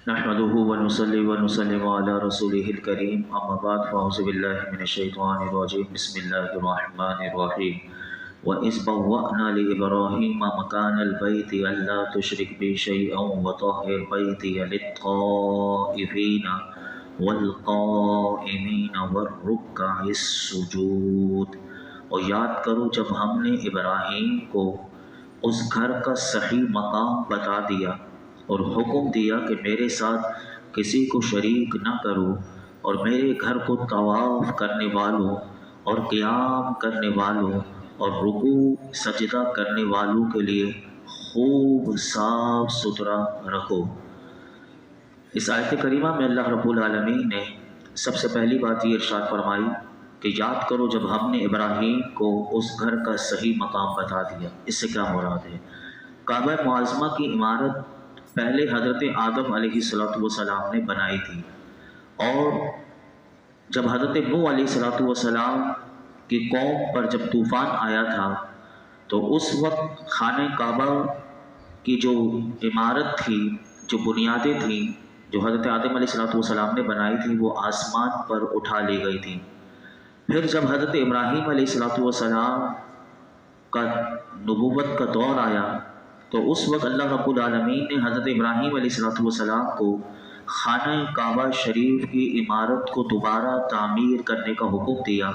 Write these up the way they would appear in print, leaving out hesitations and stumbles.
نحمده ونصلي ونسلم على رسوله الكريم اما بعد فاعوذ بالله من الشيطان الرجيم بسم الله الرحمن الرحيم وإذ بوأنا لإبراهيم مكان البيت ألا تشرك بي شيئا وطهر بيتي للطائفين والقائمين والركع السجود۔ اور یاد کرو جب ہم نے ابراہیم کو اس گھر کا صحیح مقام بتا دیا اور حکم دیا کہ میرے ساتھ کسی کو شریک نہ کرو، اور میرے گھر کو طواف کرنے والوں اور قیام کرنے والوں اور رکوع سجدہ کرنے والوں کے لیے خوب صاف ستھرا رکھو۔ اس آیت کریمہ میں اللہ رب العالمین نے سب سے پہلی بات یہ ارشاد فرمائی کہ یاد کرو جب ہم نے ابراہیم کو اس گھر کا صحیح مقام بتا دیا۔ اس سے کیا مراد ہے؟ کعبہ معظمہ کی عمارت پہلے حضرت آدم علیہ السلام نے بنائی تھی، اور جب حضرت نوح علیہ السلام کی قوم پر جب طوفان آیا تھا تو اس وقت خانہ کعبہ کی جو عمارت تھی، جو بنیادیں تھیں جو حضرت آدم علیہ السلام نے بنائی تھی، وہ آسمان پر اٹھا لی گئی تھی۔ پھر جب حضرت ابراہیم علیہ السلام کا نبوت کا دور آیا تو اس وقت اللہ رب العالمین نے حضرت ابراہیم علیہ السلام کو خانہ کعبہ شریف کی عمارت کو دوبارہ تعمیر کرنے کا حکم دیا۔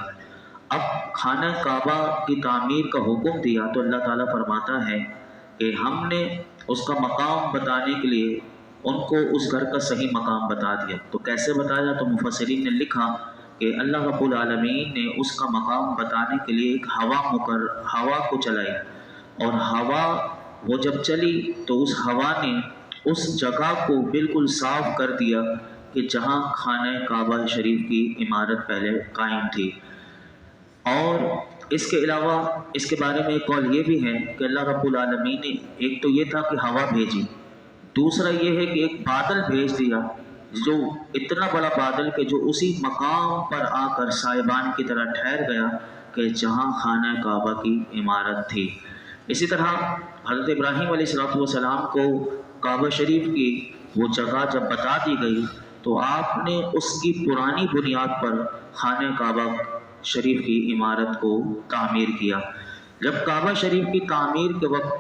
اب خانہ کعبہ کی تعمیر کا حکم دیا تو اللہ تعالیٰ فرماتا ہے کہ ہم نے اس کا مقام بتانے کے لیے ان کو اس گھر کا صحیح مقام بتا دیا۔ تو کیسے بتایا؟ تو مفسرین نے لکھا کہ اللہ رب العالمین نے اس کا مقام بتانے کے لیے ایک ہوا کو چلائی، اور ہوا وہ جب چلی تو اس ہوا نے اس جگہ کو بالکل صاف کر دیا کہ جہاں خانہ کعبہ شریف کی عمارت پہلے قائم تھی۔ اور اس کے علاوہ اس کے بارے میں ایک قول یہ بھی ہے کہ اللہ رب العالمین نے ایک تو یہ تھا کہ ہوا بھیجی، دوسرا یہ ہے کہ ایک بادل بھیج دیا، جو اتنا بڑا بادل کہ جو اسی مقام پر آ کر سائبان کی طرح ٹھہر گیا کہ جہاں خانہ کعبہ کی عمارت تھی۔ اسی طرح حضرت ابراہیم علیہ السلام کو کعبہ شریف کی وہ جگہ جب بتا دی گئی تو آپ نے اس کی پرانی بنیاد پر خانہ کعبہ شریف کی عمارت کو تعمیر کیا۔ جب کعبہ شریف کی تعمیر کے وقت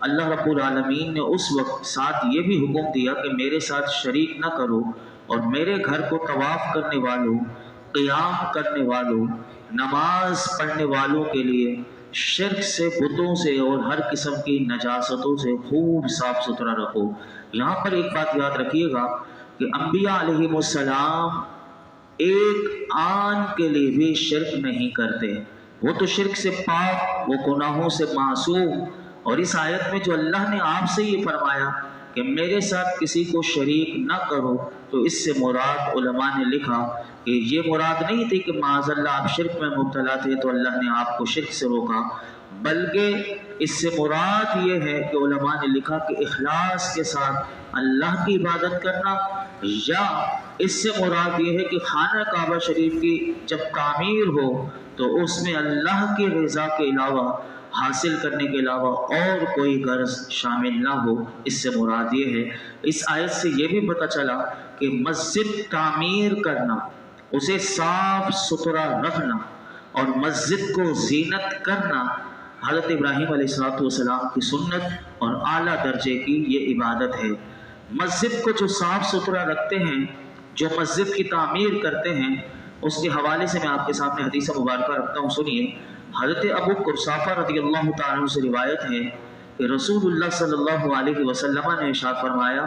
اللہ رب العالمین نے اس وقت ساتھ یہ بھی حکم دیا کہ میرے ساتھ شریک نہ کرو، اور میرے گھر کو طواف کرنے والوں، قیام کرنے والوں، نماز پڑھنے والوں کے لیے شرک سے، بتوں سے اور ہر قسم کی نجاستوں سے خوب صاف ستھرا رکھو۔ یہاں پر ایک بات یاد رکھیے گا کہ انبیاء علیہ السلام ایک آن کے لیے بھی شرک نہیں کرتے، وہ تو شرک سے پاک، وہ گناہوں سے معصوم۔ اور اس آیت میں جو اللہ نے آپ سے یہ فرمایا کہ میرے ساتھ کسی کو شریک نہ کرو، تو اس سے مراد علماء نے لکھا کہ یہ مراد نہیں تھی کہ معاذ اللہ آپ شرک میں مبتلا تھے تو اللہ نے آپ کو شرک سے روکا، بلکہ اس سے مراد یہ ہے کہ علماء نے لکھا کہ اخلاص کے ساتھ اللہ کی عبادت کرنا، یا اس سے مراد یہ ہے کہ خانہ کعبہ شریف کی جب تعمیر ہو تو اس میں اللہ کی رضا کے علاوہ، حاصل کرنے کے علاوہ اور کوئی غرض شامل نہ ہو۔ اس سے مراد یہ ہے، اس آیت سے یہ بھی پتہ چلا کہ مسجد تعمیر کرنا، اسے صاف ستھرا رکھنا اور مسجد کو زینت کرنا حضرت ابراہیم علیہ السلام کی سنت اور اعلیٰ درجے کی یہ عبادت ہے۔ مسجد کو جو صاف ستھرا رکھتے ہیں، جو مسجد کی تعمیر کرتے ہیں، اس کے حوالے سے میں آپ کے سامنے حدیث مبارکہ رکھتا ہوں، سنیے۔ حضرت ابو قرصافہ رضی اللہ تعالیٰ عنہ سے روایت ہے کہ رسول اللہ صلی اللہ علیہ وسلم نے ارشاد فرمایا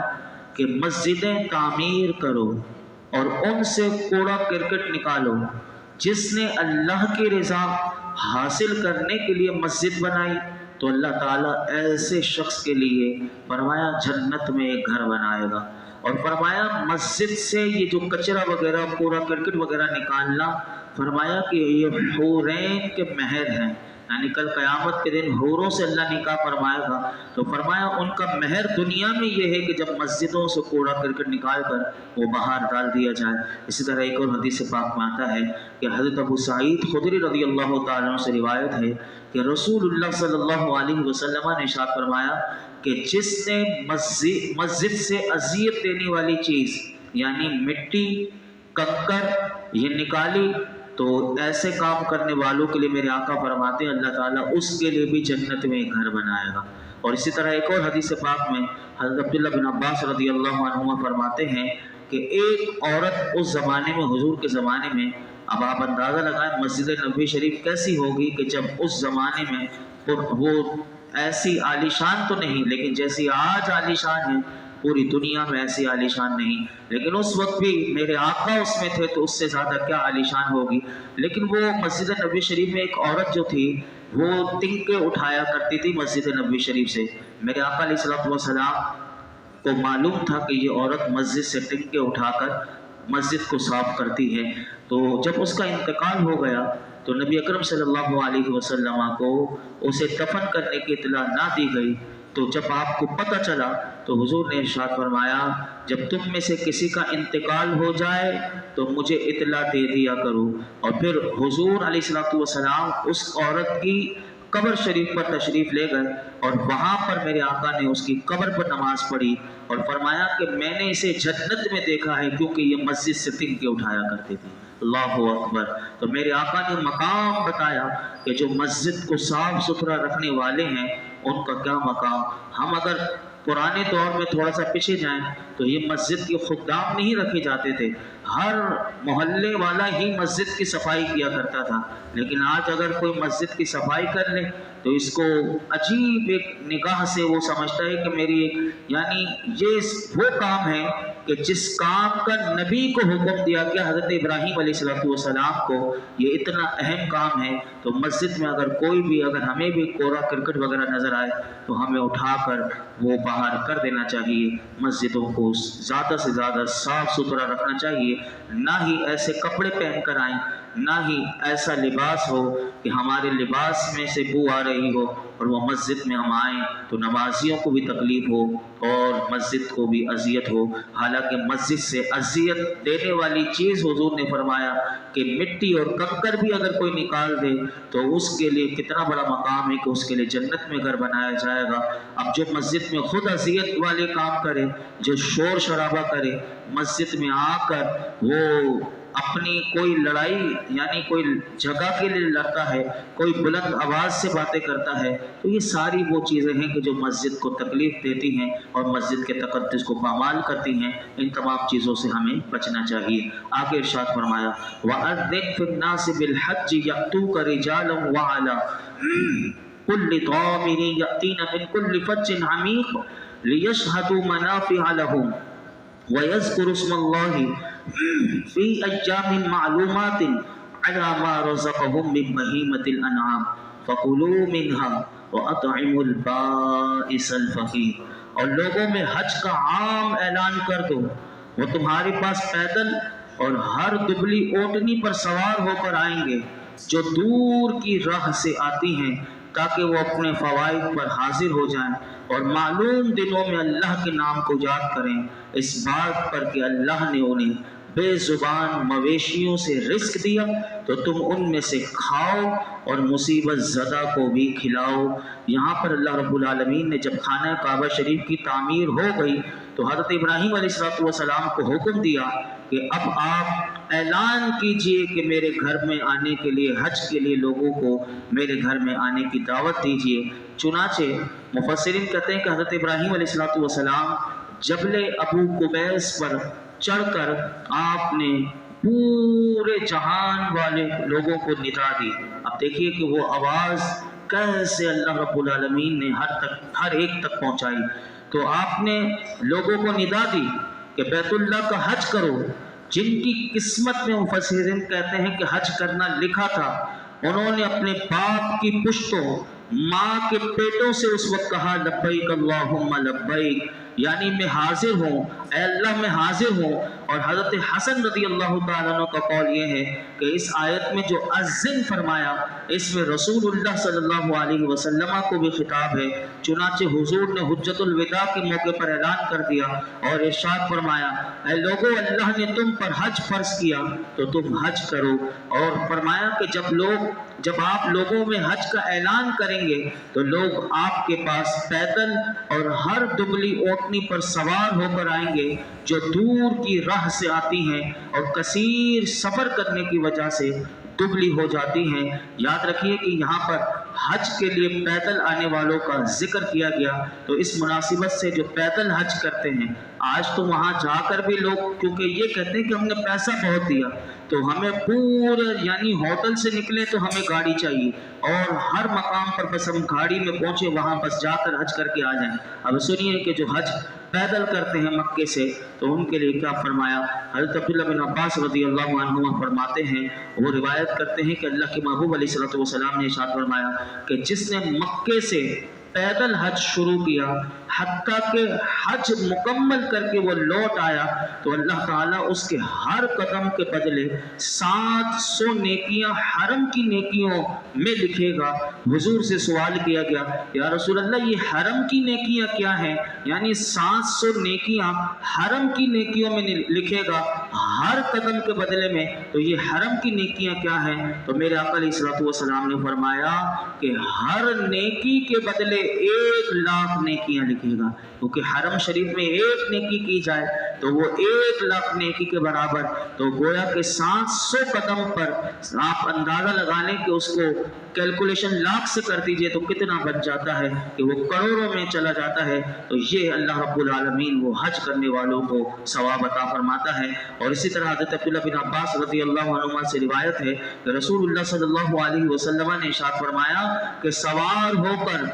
کہ مسجدیں تعمیر کرو اور ان سے کوڑا کرکٹ نکالو۔ جس نے اللہ کی رضا حاصل کرنے کے لیے مسجد بنائی تو اللہ تعالیٰ ایسے شخص کے لیے فرمایا جنت میں ایک گھر بنائے گا، اور فرمایا مسجد سے یہ جو کچرا وغیرہ، کوڑا کرکٹ وغیرہ نکالنا، فرمایا کہ یہ حورین کے مہر ہیں، یعنی کل قیامت کے دن حوروں سے اللہ نکاح فرمائے گا، تو فرمایا ان کا مہر دنیا میں یہ ہے کہ جب مسجدوں سے کوڑا کرکٹ نکال کر وہ باہر ڈال دیا جائے۔ اسی طرح ایک اور حدیث پاک میں آتا ہے کہ حضرت ابو سعید خدری رضی اللہ تعالیٰ عنہ سے روایت ہے کہ رسول اللہ صلی اللہ علیہ وسلم نے ارشاد فرمایا کہ جس نے مسجد سے اذیت دینے والی چیز یعنی مٹی کنکر یہ نکالی تو ایسے کام کرنے والوں کے لیے میرے آقا فرماتے ہیں اللہ تعالیٰ اس کے لیے بھی جنت میں ایک گھر بنائے گا۔ اور اسی طرح ایک اور حدیث پاک میں حضرت عبداللہ بن عباس رضی اللہ عنہما فرماتے ہیں کہ ایک عورت اس زمانے میں حضور کے زمانے میں، اب آپ اندازہ لگائیں مسجد نبوی شریف کیسی ہوگی کہ جب اس زمانے میں وہ ایسی عالیشان تو نہیں لیکن جیسی آج عالیشان ہے پوری دنیا میں ایسی عالیشان نہیں، لیکن اس وقت بھی میرے آقا اس میں تھے تو اس سے زیادہ کیا عالیشان ہوگی۔ لیکن وہ مسجد نبوی شریف میں ایک عورت جو تھی وہ تنکے اٹھایا کرتی تھی مسجد نبوی شریف سے۔ میرے آقا علیہ السلام کو معلوم تھا کہ یہ عورت مسجد سے تنکے اٹھا کر مسجد کو صاف کرتی ہے، تو جب اس کا انتقال ہو گیا تو نبی اکرم صلی اللہ علیہ وسلم کو اسے دفن کرنے کی اطلاع نہ دی گئی۔ تو جب آپ کو پتہ چلا تو حضور نے ارشاد فرمایا جب تم میں سے کسی کا انتقال ہو جائے تو مجھے اطلاع دے دیا کرو۔ اور پھر حضور علیہ السلام اس عورت کی قبر شریف پر تشریف لے گئے اور وہاں پر میرے آقا نے اس کی قبر پر نماز پڑھی اور فرمایا کہ میں نے اسے جنت میں دیکھا ہے کیونکہ یہ مسجد سے تنکے اٹھایا کرتی تھی۔ اللہ اکبر۔ تو میرے آقا نے مقام بتایا کہ جو مسجد کو صاف ستھرا رکھنے والے ہیں ان کا کیا مقام۔ ہم اگر پرانے دور میں تھوڑا سا پیچھے جائیں تو یہ مسجد کے خدام نہیں رکھے جاتے تھے، ہر محلے والا ہی مسجد کی صفائی کیا کرتا تھا، لیکن آج اگر کوئی مسجد کی صفائی کر لے تو اس کو عجیب ایک نگاہ سے وہ سمجھتا ہے کہ میری یعنی یہ وہ کام ہے کہ جس کام کا نبی کو حکم دیا گیا حضرت ابراہیم علیہ السلام کو، یہ اتنا اہم کام ہے۔ تو مسجد میں اگر کوئی بھی اگر ہمیں بھی کوڑا کرکٹ وغیرہ نظر آئے تو ہمیں اٹھا کر وہ باہر کر دینا چاہیے۔ مسجدوں کو زیادہ سے زیادہ صاف ستھرا رکھنا چاہیے، نہ ہی ایسے کپڑے پہن کر آئیں، نہ ہی ایسا لباس ہو کہ ہمارے لباس میں سے بو آ رہی ہو اور وہ مسجد میں ہم آئیں تو نمازیوں کو بھی تکلیف ہو اور مسجد کو بھی اذیت ہو۔ حالانکہ مسجد سے اذیت دینے والی چیز حضور نے فرمایا کہ مٹی اور کنکر بھی اگر کوئی نکال دے تو اس کے لیے کتنا بڑا مقام ہے کہ اس کے لیے جنت میں گھر بنایا جائے گا۔ اب جو مسجد میں خود اذیت والے کام کرے، جو شور شرابہ کرے، مسجد میں آ کر وہ اپنی کوئی لڑائی یعنی کوئی جگہ کے لیے لڑتا ہے، کوئی بلند آواز سے باتیں کرتا ہے، تو یہ ساری وہ چیزیں ہیں کہ جو مسجد کو تکلیف دیتی ہیں اور مسجد کے تقدس کو پامال کرتی ہیں۔ ان تمام چیزوں سے ہمیں بچنا چاہیے۔ آگے ارشاد فرمایا وَأَذِّن فِي النَّاسِ بِالْحَجِّ يَأْتُوكَ رِجَالًا وَعَلَىٰ كُلِّ ضَامِرٍ يَأْتِينَ مِنْ كُلِّ فَجٍّ عَمِيقٍ لِيَشْهَدُوا مَنَافِعَ لَهُمْ وَيَذْكُرُوا اسْمَ اللَّهِ فِي أَيَّامٍ مَّعْلُومَاتٍ عَلَىٰ مَا رَزَقَهُم مِّن بَهِيمَةِ الْأَنْعَامِ فَكُلُوا مِنْهَا وَأَطْعِمُوا الْبَائِسَ الْفَقِيرَ۔ اور لوگوں میں حج کا عام اعلان کر دو، وہ تمہارے پاس پیدل اور ہر دبلی اونٹنی پر سوار ہو کر آئیں گے جو دور کی راہ سے آتی ہیں تاکہ وہ اپنے فوائد پر حاضر ہو جائیں اور معلوم دنوں میں اللہ کے نام کو یاد کریں، اس بات پر کہ اللہ نے انہیں بے زبان مویشیوں سے رزق دیا تو تم ان میں سے کھاؤ اور مصیبت زدہ کو بھی کھلاؤ۔ یہاں پر اللہ رب العالمین نے جب خانہ کعبہ شریف کی تعمیر ہو گئی تو حضرت ابراہیم علیہ السلام کو حکم دیا کہ اب آپ اعلان کیجئے کہ میرے گھر میں آنے کے لیے حج کے لیے لوگوں کو میرے گھر میں آنے کی دعوت دیجئے۔ چنانچہ مفسرین کہتے ہیں کہ حضرت ابراہیم علیہ السلام جبل ابو قبیس پر چڑھ کر آپ نے پورے جہان والے لوگوں کو ندا دی۔ اب دیکھیے کہ وہ آواز کیسے اللہ رب العالمین نے ہر ایک تک پہنچائی۔ تو آپ نے لوگوں کو ندا دی کہ بیت اللہ کا حج کرو۔ جن کی قسمت میں مفسرین کہتے ہیں کہ حج کرنا لکھا تھا، انہوں نے اپنے باپ کی پشتوں ماں کے پیٹوں سے اس وقت کہا لبیک اللہم لبیک، یعنی میں حاضر ہوں، اے اللہ میں حاضر ہوں اور حضرت حسن رضی اللہ تعالیٰ عنہ کا قول یہ ہے کہ اس آیت میں جو اذن فرمایا اس میں رسول اللہ صلی اللہ علیہ وسلم کو بھی خطاب ہے۔ چنانچہ حضور نے حجت الوداع کے موقع پر اعلان کر دیا اور ارشاد فرمایا، اے لوگو، اللہ نے تم پر حج فرض کیا تو تم حج کرو، اور فرمایا کہ جب آپ لوگوں میں حج کا اعلان کریں گے تو لوگ آپ کے پاس پیدل اور ہر دبلی اونٹنی پر سوار ہو کر آئیں گے جو دور کی راہ سے آتی ہیں اور کثیر سفر کرنے کی وجہ سے دبلی ہو جاتی ہیں۔ یاد رکھیے کہ یہاں پر حج کے لیے پیدل آنے والوں کا ذکر کیا گیا، تو اس مناسبت سے جو پیدل حج کرتے ہیں، آج تو وہاں جا کر بھی لوگ کیونکہ یہ کہتے ہیں کہ ہم نے پیسہ بہت دیا تو ہمیں پورے یعنی ہوٹل سے نکلے تو ہمیں گاڑی چاہیے اور ہر مقام پر بس ہم گاڑی میں پہنچے وہاں بس جا کر حج کر کے آ جائیں۔ اب سنیے کہ جو حج پیدل کرتے ہیں مکے سے تو ان کے لیے کیا فرمایا۔ حضرت عبداللہ بن عباس رضی اللہ عنہما فرماتے ہیں، وہ روایت کرتے ہیں کہ اللہ کے محبوب علیہ الصلوۃ والسلام نے ارشاد فرمایا کہ جس نے مکے سے پیدل حج شروع کیا حتیٰ کہ حج مکمل کر کے وہ لوٹ آیا تو اللہ تعالیٰ اس کے ہر قدم کے بدلے 700 نیکیاں حرم کی نیکیوں میں لکھے گا۔ حضور سے سوال کیا گیا، یا رسول اللہ یہ حرم کی نیکیاں کیا ہیں؟ یعنی 700 نیکیاں حرم کی نیکیوں میں لکھے گا ہر قدم کے بدلے میں، تو یہ حرم کی نیکیاں کیا ہیں؟ تو میرے آقا علیہ الصلوۃ والسلام نے فرمایا کہ ہر نیکی کے بدلے 1,00,000 نیکیاں لکھے گا، کیونکہ حرم شریف میں ایک نیکی کی جائے تو وہ 1,00,000 نیکی کے برابر، تو گویا کہ 700 قدم پر آپ اندازہ لگا لیں کہ اس کو کیلکولیشن لاکھ سے کر دیجئے تو کتنا بن جاتا ہے کہ وہ کروڑوں میں چلا جاتا ہے۔ تو یہ اللہ رب العالمین وہ حج کرنے والوں کو ثواب عطا فرماتا ہے۔ اور اسی طرح حضرت عبداللہ بن عباس رضی اللہ عنہما سے روایت ہے کہ رسول اللہ صلی اللہ علیہ وسلم نے ارشاد فرمایا کہ سوار ہو کر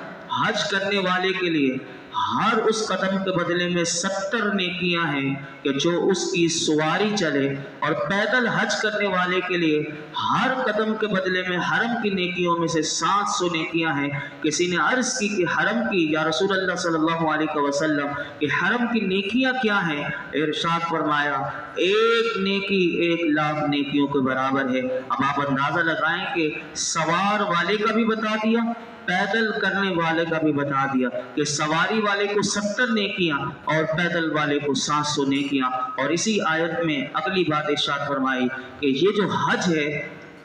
حج کرنے والے کے لیے ہر اس قدم کے بدلے میں 70 نیکیاں ہیں کہ جو اس کی سواری چلے، اور پیدل حج کرنے والے کے لیے ہر قدم کے بدلے میں حرم کی نیکیوں میں سے 700 نیکیاں ہیں۔ کسی نے عرض کی کہ حرم کی یا رسول اللہ صلی اللہ علیہ وسلم کہ حرم کی نیکیاں کیا ہیں؟ ارشاد فرمایا ایک نیکی 1,00,000 نیکیوں کے برابر ہے۔ اب آپ اندازہ لگائیں کہ سوار والے کا بھی بتا دیا، پیدل کرنے والے کا بھی بتا دیا کہ سواری والے کو 70 نیکیاں اور پیدل والے کو 700 نیکیاں۔ اور اسی آیت میں اگلی بات ارشاد فرمائی کہ یہ جو حج ہے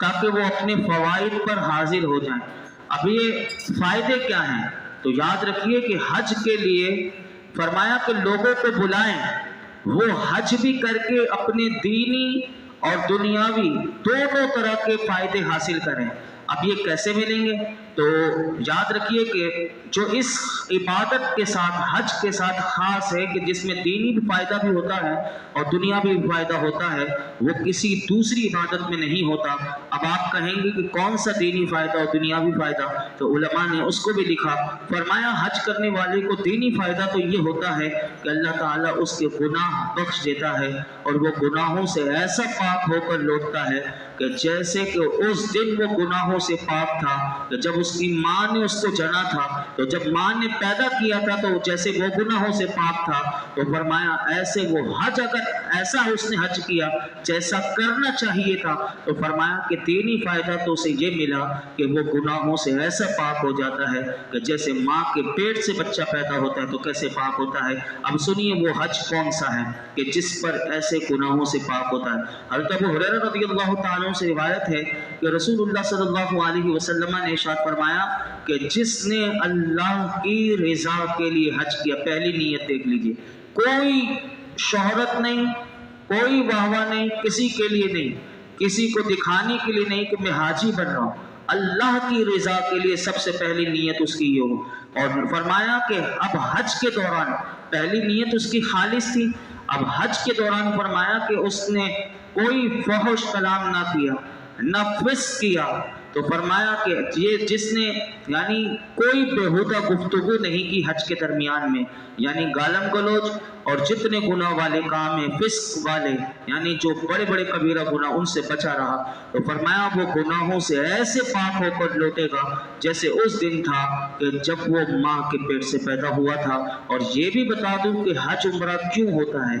تاکہ وہ اپنے فوائد پر حاضر ہو جائیں۔ اب یہ فائدے کیا ہیں؟ تو یاد رکھیے کہ حج کے لیے فرمایا کہ لوگوں کو بلائیں، وہ حج بھی کر کے اپنے دینی اور دنیاوی دونوں طرح کے فائدے حاصل کریں۔ اب یہ کیسے ملیں گے؟ تو یاد رکھیے کہ جو اس عبادت کے ساتھ حج کے ساتھ خاص ہے کہ جس میں دینی بھی فائدہ بھی ہوتا ہے اور دنیاوی بھی فائدہ ہوتا ہے، وہ کسی دوسری عبادت میں نہیں ہوتا۔ اب آپ کہیں گے کہ کون سا دینی فائدہ اور دنیاوی فائدہ؟ تو علماء نے اس کو بھی لکھا، فرمایا حج کرنے والے کو دینی فائدہ تو یہ ہوتا ہے کہ اللہ تعالیٰ اس کے گناہ بخش دیتا ہے اور وہ گناہوں سے ایسا پاک ہو کر لوٹتا ہے کہ جیسے کہ اس دن وہ گناہوں سے پاک تھا کہ جب اس کی ماں نے اس کو جنا تھا، تو جب ماں نے پیدا کیا تھا تو جیسے وہ گناہوں سے پاک تھا، تو فرمایا ایسے وہ حج اگر ایسا اس نے حج کیا جیسا کرنا چاہیے تھا، تو فرمایا کہ دینی فائدہ تو اسے یہ ملا کہ وہ گناہوں سے ایسا پاک ہو جاتا ہے کہ جیسے ماں کے پیٹ سے بچہ پیدا ہوتا ہے تو کیسے پاک ہوتا ہے۔ اب سنیے وہ حج کون سا ہے کہ جس پر ایسے گناہوں سے پاک ہوتا ہے۔ حضرت ابو ہریرہ رضی اللہ تعالیٰ سے روایت ہے کہ رسول اللہ صلی اللہ علیہ وسلم نے ارشاد فرمایا کہ جس نے اللہ کی رضا کے لیے حج کیا، پہلی نیت دیکھ لیجئے، کوئی شہرت نہیں، کوئی واہ واہ نہیں، کسی کے لیے نہیں، کسی کو دکھانے کے لیے نہیں کہ میں حاجی بن رہا ہوں، اللہ کی رضا کے لیے سب سے پہلی نیت اس کی یہ ہو۔ اور فرمایا کہ اب حج کے دوران پہلی نیت اس کی خالص تھی، اب حج کے دوران فرمایا کہ اس نے کوئی فحش کلام نہ کیا، نہ فسق کیا، تو فرمایا کہ یہ جس نے یعنی کوئی بےہودہ گفتگو نہیں کی حج کے درمیان میں، یعنی گالم گلوچ اور جتنے گناہ والے کام ہیں فسق والے، یعنی جو بڑے بڑے کبیرہ گناہ، ان سے بچا رہا، تو فرمایا وہ گناہوں سے ایسے پاک ہو کر لوٹے گا جیسے اس دن تھا کہ جب وہ ماں کے پیٹ سے پیدا ہوا تھا۔ اور یہ بھی بتا دوں کہ حج عمرہ کیوں ہوتا ہے،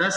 10